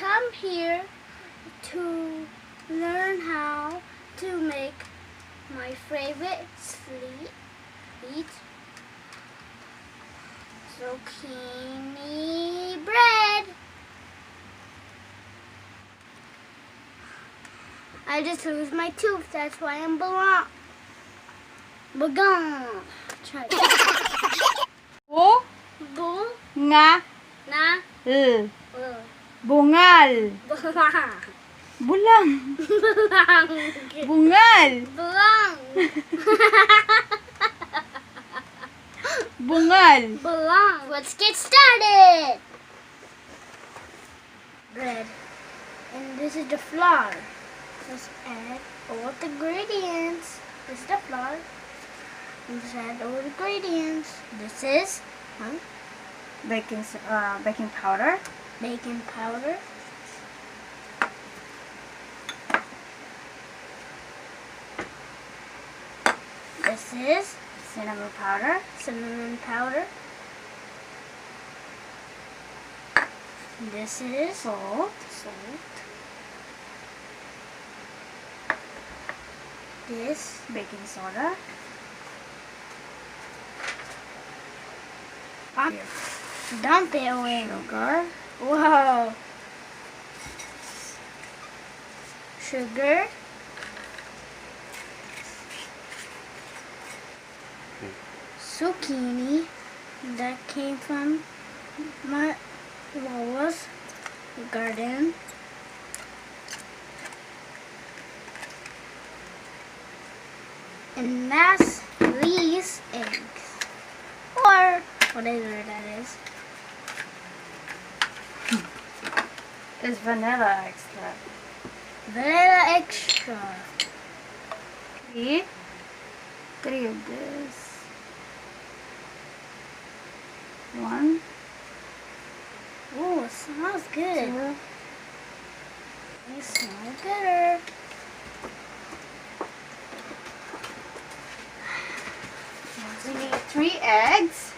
come here to learn how to make my favorite sweet zucchini bread. I just lose my tooth, that's why I'm gone. Try it. Bu, nga, Na, bungal, bulang, bungal, bungal. belong. Let's get started. Bread. And this is the flour. Let's add all the ingredients. This is the flour. Let's add all the ingredients. This is Baking powder, baking powder. This is cinnamon powder, cinnamon powder. This is salt, This baking soda, dump it away. sugar, Whoa. Sugar. Zucchini that came from my Lola's garden. And that's these eggs. Or whatever that is. is vanilla extract. Vanilla extra. Three of this. One, Oh, it smells good. two, It smells gooder. we need 3 eggs.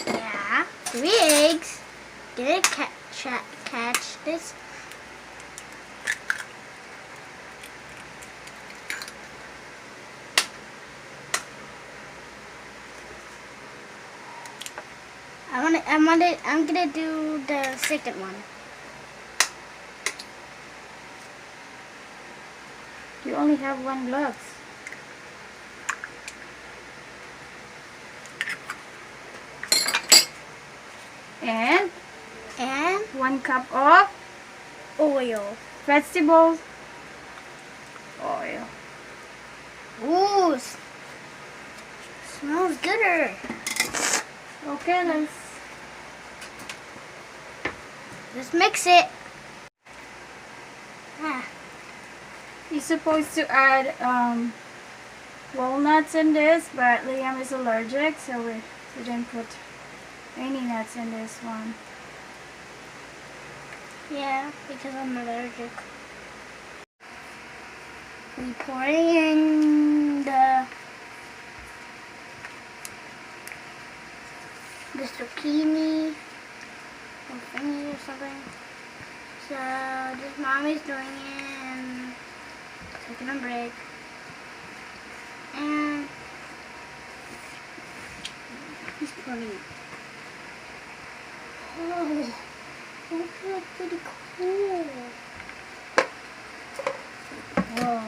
Yeah, 3 eggs. Get it catch this. I'm gonna do the second one. You only have 1 glove. And And 1 cup of oil. vegetable oil. Ooh, smells gooder. Okay, Let's mix it. You're supposed to add walnuts in this, but Liam is allergic, so we didn't put any nuts in this one. Yeah, because I'm allergic. We pour in the zucchini or thingy or something. So this mommy's doing it and taking a break. And he's putting it. Oh, that feels pretty cool. Whoa.